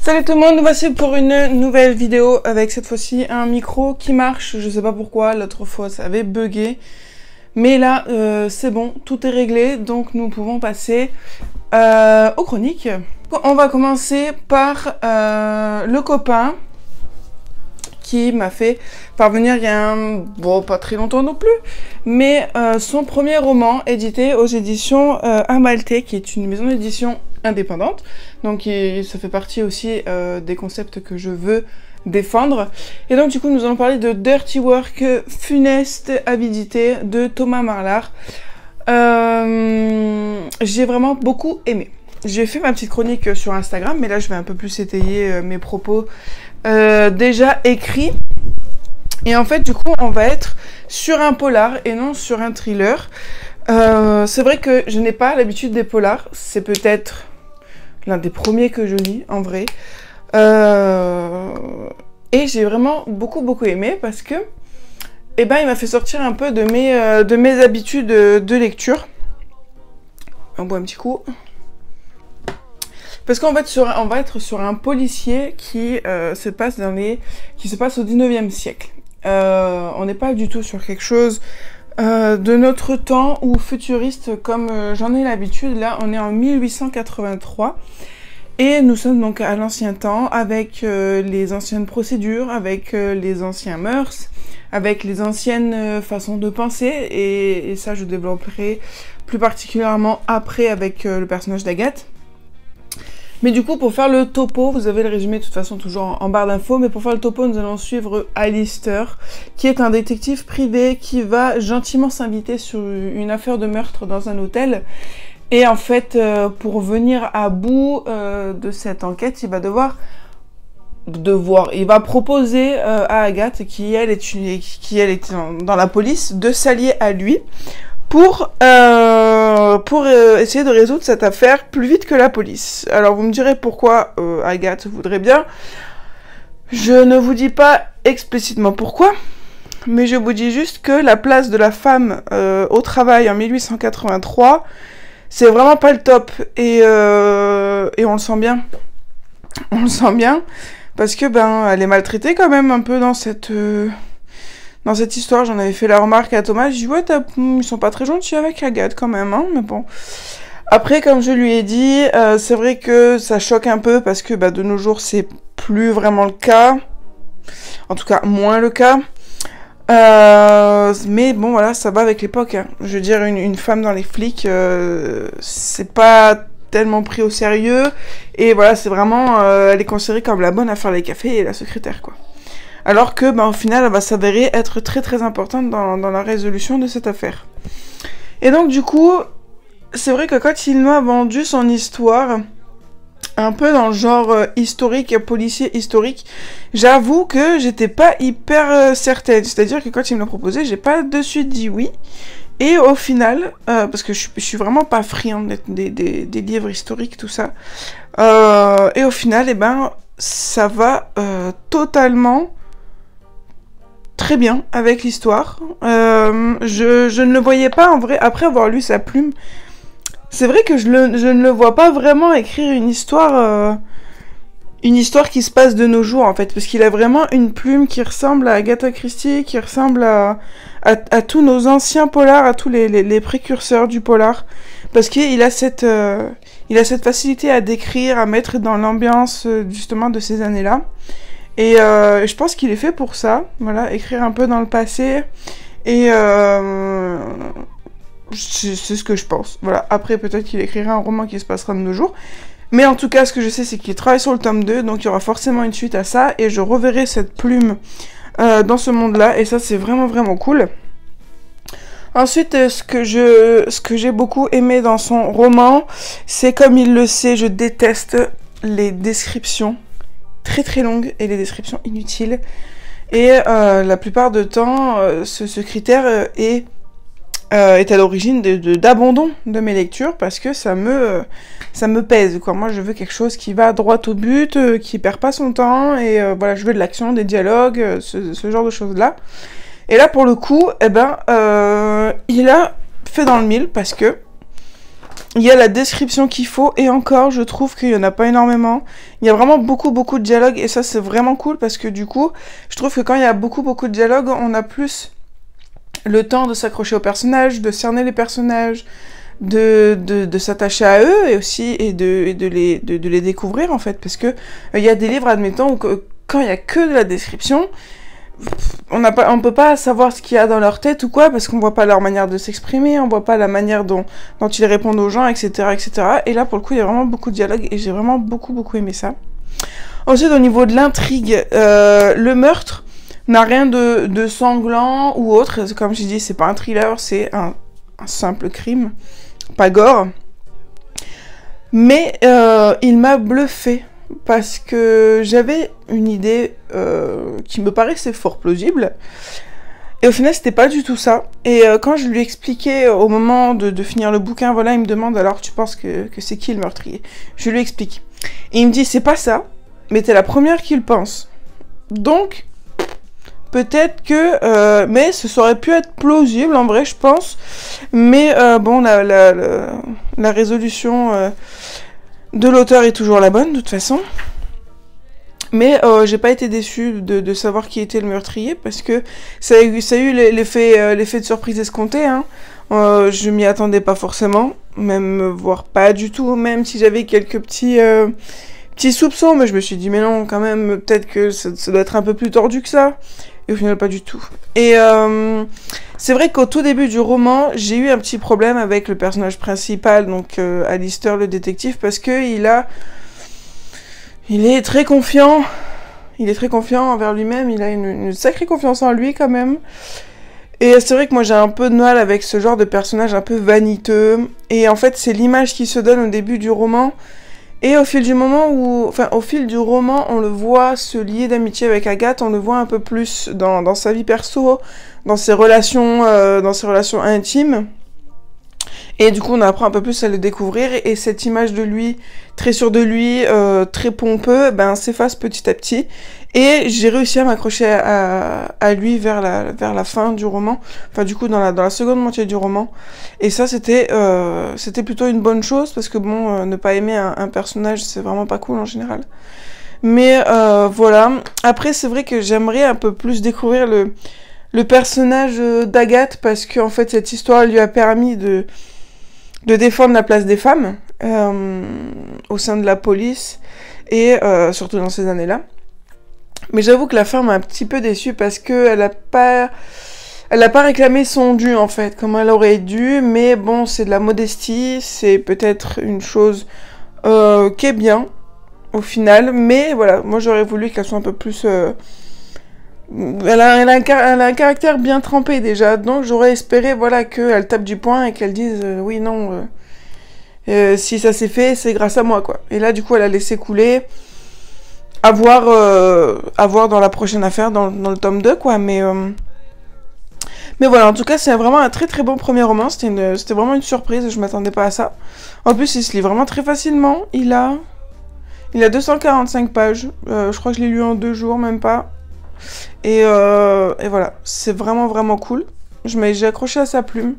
Salut tout le monde, nous voici pour une nouvelle vidéo avec cette fois-ci un micro qui marche. Je sais pas pourquoi, l'autre fois ça avait bugué. Mais là, c'est bon, tout est réglé, donc nous pouvons passer aux chroniques. On va commencer par le copain qui m'a fait parvenir il y a bon, pas très longtemps non plus, mais son premier roman édité aux éditions Amalthée, qui est une maison d'édition indépendante. Donc ça fait partie aussi des concepts que je veux défendre. Et donc du coup nous allons parler de Dirty Work, Funeste Avidité de Thomas Marlard. J'ai vraiment beaucoup aimé. J'ai fait ma petite chronique sur Instagram, mais là je vais un peu plus étayer mes propos déjà écrits. Et en fait du coup on va être sur un polar et non sur un thriller. C'est vrai que je n'ai pas l'habitude des polars, c'est peut-être l'un des premiers que je lis en vrai. Et j'ai vraiment beaucoup aimé parce que eh ben, il m'a fait sortir un peu de mes habitudes de lecture. On boit un petit coup. Parce qu'on va être sur un policier qui se passe au 19e siècle. On n'est pas du tout sur quelque chose de notre temps ou futuriste comme j'en ai l'habitude. Là, on est en 1883 et nous sommes donc à l'ancien temps avec les anciennes procédures, avec les anciens mœurs, avec les anciennes façons de penser et ça je développerai plus particulièrement après avec le personnage d'Agathe. Mais du coup, pour faire le topo, vous avez le résumé de toute façon toujours en barre d'infos, mais pour faire le topo, nous allons suivre Alistair, qui est un détective privé qui va gentiment s'inviter sur une affaire de meurtre dans un hôtel. Et en fait, pour venir à bout de cette enquête, il va proposer à Agathe, qui elle est dans la police, de s'allier à lui pour essayer de résoudre cette affaire plus vite que la police. Alors vous me direz pourquoi Agathe voudrait bien. Je ne vous dis pas explicitement pourquoi, mais je vous dis juste que la place de la femme au travail en 1883, c'est vraiment pas le top. Et on le sent bien. On le sent bien, parce que elle est maltraitée quand même un peu dans cette histoire. J'en avais fait la remarque à Thomas, j'ai dit ouais, ils sont pas très gentils avec Agathe quand même, hein, mais bon. Après, comme je lui ai dit, c'est vrai que ça choque un peu parce que de nos jours c'est plus vraiment le cas, en tout cas moins le cas. Mais bon voilà, ça va avec l'époque, hein. Je veux dire, une femme dans les flics, c'est pas tellement pris au sérieux, et voilà, c'est vraiment, elle est considérée comme la bonne à faire les cafés et la secrétaire, quoi. Alors que, au final, elle va s'avérer être très importante dans la résolution de cette affaire. Et donc, du coup, c'est vrai que quand il m'a vendu son histoire, un peu dans le genre historique, policier historique, j'avoue que j'étais pas hyper certaine. C'est-à-dire que quand il me l'a proposé, j'ai pas de suite dit oui. Et au final, parce que je suis vraiment pas friande des livres historiques, tout ça. Et au final, ça va totalement très bien avec l'histoire. Je ne le voyais pas en vrai, après avoir lu sa plume. C'est vrai que je ne le vois pas vraiment écrire une histoire qui se passe de nos jours en fait, parce qu'il a vraiment une plume qui ressemble à Agatha Christie, qui ressemble à tous nos anciens polars, à tous les précurseurs du polar, parce qu'il a cette facilité à décrire, à mettre dans l'ambiance justement de ces années-là. Et je pense qu'il est fait pour ça, voilà, écrire un peu dans le passé, et c'est ce que je pense, voilà. Après, peut-être qu'il écrira un roman qui se passera de nos jours, mais en tout cas, ce que je sais, c'est qu'il travaille sur le tome 2, donc il y aura forcément une suite à ça, et je reverrai cette plume dans ce monde-là, et ça, c'est vraiment cool. Ensuite, ce que j'ai beaucoup aimé dans son roman, c'est, comme il le sait, je déteste les descriptions très longues et les descriptions inutiles. Et la plupart du temps, ce critère est à l'origine d'abandon de mes lectures, parce que ça me pèse, quoi. Moi, je veux quelque chose qui va droit au but, qui perd pas son temps, et voilà, je veux de l'action, des dialogues, ce genre de choses-là. Et là, pour le coup, il a fait dans le mille, parce que il y a la description qu'il faut, et encore, je trouve qu'il y en a pas énormément. Il y a vraiment beaucoup de dialogues, et ça, c'est vraiment cool, parce que du coup, je trouve que quand il y a beaucoup de dialogues, on a plus le temps de s'accrocher aux personnages, de cerner les personnages, de s'attacher à eux, et aussi, et de les découvrir, en fait, parce que il y a des livres, admettons, où quand il y a que de la description, on peut pas savoir ce qu'il y a dans leur tête ou quoi, parce qu'on voit pas leur manière de s'exprimer, on voit pas la manière dont ils répondent aux gens, etc., etc. Et là, pour le coup, il y a vraiment beaucoup de dialogue, et j'ai vraiment beaucoup aimé ça. Ensuite, au niveau de l'intrigue, le meurtre n'a rien de sanglant ou autre. Comme j'ai dit, c'est pas un thriller, c'est un simple crime, pas gore. Mais il m'a bluffé. Parce que j'avais une idée qui me paraissait fort plausible. Et au final, c'était pas du tout ça. Et quand je lui expliquais au moment de finir le bouquin, voilà, il me demande, alors tu penses que c'est qui le meurtrier? Je lui explique. Et il me dit, c'est pas ça, mais t'es la première qui le pense. Donc, peut-être que... mais ça aurait pu être plausible, en vrai, je pense. Mais bon, la résolution... de l'auteur est toujours la bonne, de toute façon. Mais j'ai pas été déçue de savoir qui était le meurtrier, parce que ça a eu l'effet de surprise escompté. Hein. Je m'y attendais pas forcément, même voire pas du tout, même si j'avais quelques petits soupçons, mais je me suis dit, mais non, quand même, peut-être que ça doit être un peu plus tordu que ça. Et au final, pas du tout. Et c'est vrai qu'au tout début du roman, j'ai eu un petit problème avec le personnage principal, donc Alistair, le détective, parce que il est très confiant. Il est très confiant envers lui-même, il a une sacrée confiance en lui, quand même. Et c'est vrai que moi, j'ai un peu de mal avec ce genre de personnage un peu vaniteux. Et en fait, c'est l'image qui se donne au début du roman. Et au fil du roman, on le voit se lier d'amitié avec Agathe, on le voit un peu plus dans sa vie perso, dans ses relations intimes. Et du coup, on apprend un peu plus à le découvrir, et cette image de lui, très sûr de lui, très pompeux, s'efface petit à petit. Et j'ai réussi à m'accrocher à lui vers la fin du roman, enfin du coup dans la seconde moitié du roman. Et ça, c'était plutôt une bonne chose, parce que bon, ne pas aimer un personnage, c'est vraiment pas cool en général. Mais voilà. Après, c'est vrai que j'aimerais un peu plus découvrir le personnage d'Agathe, parce que en fait, cette histoire lui a permis de défendre la place des femmes au sein de la police, et surtout dans ces années-là. Mais j'avoue que la fin m'a un petit peu déçue, parce que elle a pas réclamé son dû, en fait, comme elle aurait dû. Mais bon, c'est de la modestie, c'est peut-être une chose qui est bien au final. Mais voilà, moi j'aurais voulu qu'elle soit un peu plus... Elle a un caractère bien trempé déjà, donc j'aurais espéré, voilà, qu'elle tape du poing et qu'elle dise oui, non, si ça s'est fait, c'est grâce à moi, quoi. Et là, du coup, elle a laissé couler. À voir dans la prochaine affaire, dans le tome 2, quoi. Mais voilà, en tout cas, c'est vraiment un très bon premier roman. C'était vraiment une surprise, je m'attendais pas à ça. En plus, il se lit vraiment très facilement. Il a 245 pages. Je crois que je l'ai lu en 2 jours, même pas. Et voilà, c'est vraiment cool. J'ai accroché à sa plume.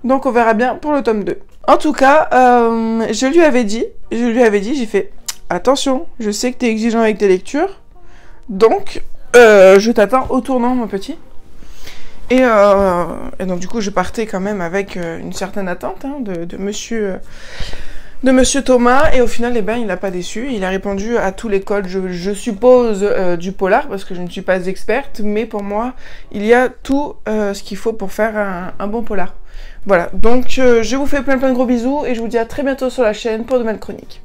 Donc on verra bien pour le tome 2. En tout cas, je lui avais dit, j'ai fait... Attention, je sais que t'es exigeant avec tes lectures, donc je t'attends au tournant, mon petit. Et donc du coup, je partais quand même avec une certaine attente de monsieur Thomas, et au final, il n'a pas déçu. Il a répondu à tous les codes, je suppose, du polar, parce que je ne suis pas experte, mais pour moi, il y a tout ce qu'il faut pour faire un bon polar. Voilà, donc je vous fais plein de gros bisous, et je vous dis à très bientôt sur la chaîne pour de nouvelles chroniques.